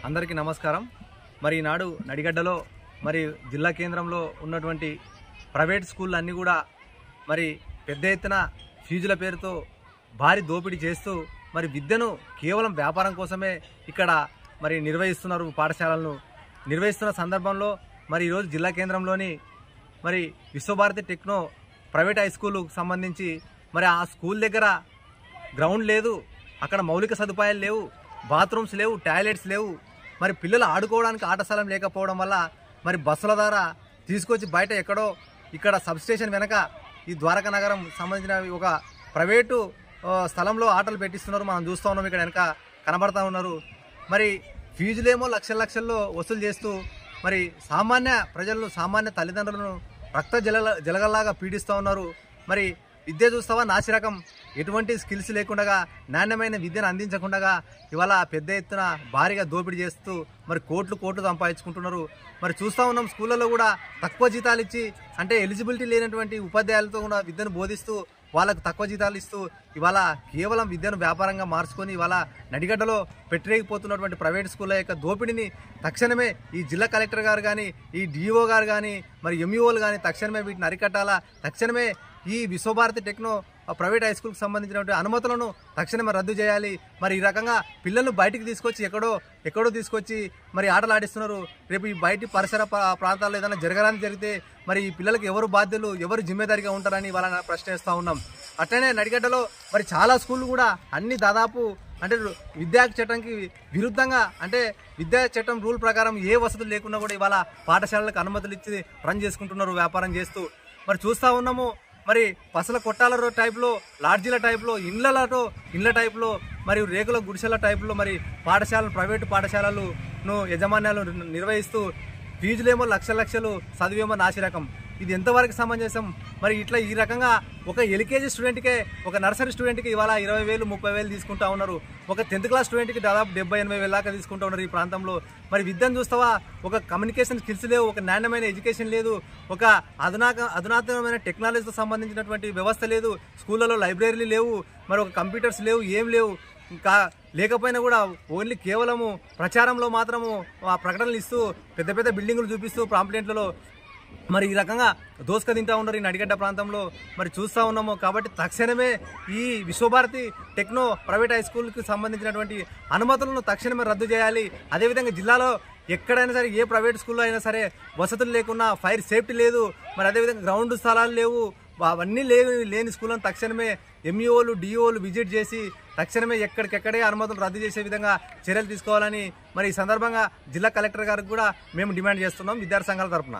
అందరికీ నమస్కారం। మరి ఈనాడు నడిగడ్డలో మరి జిల్లా కేంద్రంలో ఉన్నటువంటి ప్రైవేట్ స్కూల్ అన్నీ కూడా మరి పెద్ద ఎత్తున ఫీజుల పేరుతో భారీ దోపిడీ చేస్తూ మరి విద్యను కేవలం వ్యాపారం కోసమే ఇక్కడ మరి నిర్వహిస్తున్నారు। పాఠశాలలను నిర్వహిస్తున్న సందర్భంలో మరి ఈరోజు జిల్లా కేంద్రంలోని మరి విశ్వభారతి టెక్నో ప్రైవేట్ హై స్కూల్కు సంబంధించి మరి ఆ స్కూల్ దగ్గర గ్రౌండ్ లేదు, అక్కడ మౌలిక సదుపాయాలు లేవు, బాత్రూమ్స్ లేవు, టాయిలెట్స్ లేవు। మరి పిల్లలు ఆడుకోవడానికి ఆట స్థలం లేకపోవడం వల్ల మరి బస్సుల ద్వారా తీసుకొచ్చి బయట ఎక్కడో ఇక్కడ సబ్స్టేషన్ వెనక ఈ ద్వారకా నగరం సంబంధించిన ఒక ప్రైవేటు స్థలంలో ఆటలు పెట్టిస్తున్నారు। మనం చూస్తూ ఉన్నాం, ఇక్కడ వెనక కనబడతా ఉన్నారు। మరి ఫీజులేమో లక్షల్లో వసూలు చేస్తూ మరి సామాన్య ప్రజలను, సామాన్య తల్లిదండ్రులను రక్త జలగల్లాగా పీడిస్తూ ఉన్నారు। మరి విద్య చూస్తావా నాసిరకం, ఎటువంటి స్కిల్స్ లేకుండా నాణ్యమైన విద్యను అందించకుండా ఇవాళ పెద్ద ఎత్తున భారీగా దోపిడీ చేస్తూ మరి కోట్లు సంపాదించుకుంటున్నారు। మరి చూస్తూ ఉన్నాం, స్కూళ్ళలో కూడా తక్కువ జీతాలు ఇచ్చి, అంటే ఎలిజిబిలిటీ లేనటువంటి ఉపాధ్యాయులతో కూడా విద్యను బోధిస్తూ వాళ్ళకు తక్కువ జీతాలు ఇస్తూ ఇవాళ కేవలం విద్యను వ్యాపారంగా మార్చుకొని ఇవాళ నడిగడ్డలో పెట్టలేకపోతున్నటువంటి ప్రైవేట్ స్కూళ్ళ యొక్క దోపిడీని తక్షణమే ఈ జిల్లా కలెక్టర్ గారు కానీ, ఈ డిఓ గారు కానీ, మరి ఎంఈఓలు కానీ తక్షణమే వీటిని అరికట్టాలా। తక్షణమే ఈ విశ్వభారతి టెక్నో ప్రైవేట్ హై స్కూల్కి సంబంధించినటువంటి అనుమతులను తక్షణమే రద్దు చేయాలి। మరి ఈ రకంగా పిల్లలను బయటికి తీసుకొచ్చి ఎక్కడో తీసుకొచ్చి మరి ఆటలు ఆడిస్తున్నారు। రేపు ఈ బయటి పరిసర ప్రాంతాల్లో ఏదైనా జరగడానికి జరిగితే మరి ఈ పిల్లలకు ఎవరు బాధ్యులు, ఎవరు జిమ్మేదారిగా ఉంటారని వాళ్ళని ప్రశ్నిస్తూ ఉన్నాం। అట్లనే నడిగడ్డలో మరి చాలా స్కూళ్ళు కూడా అన్ని దాదాపు అంటే విద్యా చట్టంకి విరుద్ధంగా, అంటే విద్యా చట్టం రూల్ ప్రకారం ఏ వసతులు లేకుండా కూడా ఇవాళ పాఠశాలలకు అనుమతులు ఇచ్చి రన్ చేసుకుంటున్నారు వ్యాపారం చేస్తూ। మరి చూస్తూ ఉన్నాము, మరి పసల కొట్టాల టైప్లో, లాడ్జీల టైప్లో, ఇండ్ల టైప్లో, మరియు రేకుల గుడిసెల టైప్లో మరి పాఠశాలలు, ప్రైవేటు పాఠశాలలను యజమాన్యాలు నిర్వహిస్తూ ఫీజులేమో లక్షలు, చదివేమో నాసిరకం। ఇది ఎంతవరకు సమంజసం? మరి ఇట్లా ఈ రకంగా ఒక ఎల్కేజీ స్టూడెంట్కే, ఒక నర్సరీ స్టూడెంట్కి ఇవాళ 20,000, 30,000 తీసుకుంటా ఉన్నారు। ఒక 10th క్లాస్ స్టూడెంట్కి దాదాపు 70,000-80,000 దాకా తీసుకుంటూ ఉన్నారు ఈ ప్రాంతంలో। మరి విద్యను చూస్తావా, ఒక కమ్యూనికేషన్ స్కిల్స్ లేవు, ఒక నాణ్యమైన ఎడ్యుకేషన్ లేదు, ఒక అధునాతనమైన టెక్నాలజీతో సంబంధించినటువంటి వ్యవస్థ లేదు, స్కూళ్ళలో లైబ్రరీలు లేవు, మరి ఒక కంప్యూటర్స్ లేవు, ఏం లేవు। ఇంకా లేకపోయినా కూడా ఓన్లీ కేవలము ప్రచారంలో మాత్రము ఆ ప్రకటనలు ఇస్తూ పెద్ద బిల్డింగులు చూపిస్తూ పాంప్లెంట్లలో మరి ఈ రకంగా దోసుక తింటూ ఉన్నారు ఈ నడిగడ్డ ప్రాంతంలో। మరి చూస్తూ ఉన్నాము కాబట్టి తక్షణమే ఈ విశ్వభారతి టెక్నో ప్రైవేట్ హై స్కూల్కి సంబంధించినటువంటి అనుమతులను తక్షణమే రద్దు చేయాలి। అదేవిధంగా జిల్లాలో ఎక్కడైనా సరే, ఏ ప్రైవేట్ స్కూల్లో అయినా సరే వసతులు లేకున్నా, ఫైర్ సేఫ్టీ లేదు, మరి అదేవిధంగా గ్రౌండ్ స్థలాలు లేవు, అవన్నీ లేని స్కూళ్ళను తక్షణమే ఎంఈఓలు, డిఓలు విజిట్ చేసి తక్షణమే ఎక్కడికెక్కడే అనుమతులు రద్దు చేసే విధంగా చర్యలు తీసుకోవాలని మరి ఈ సందర్భంగా జిల్లా కలెక్టర్ గారికి కూడా మేము డిమాండ్ చేస్తున్నాం విద్యార్థి సంఘాల తరఫున।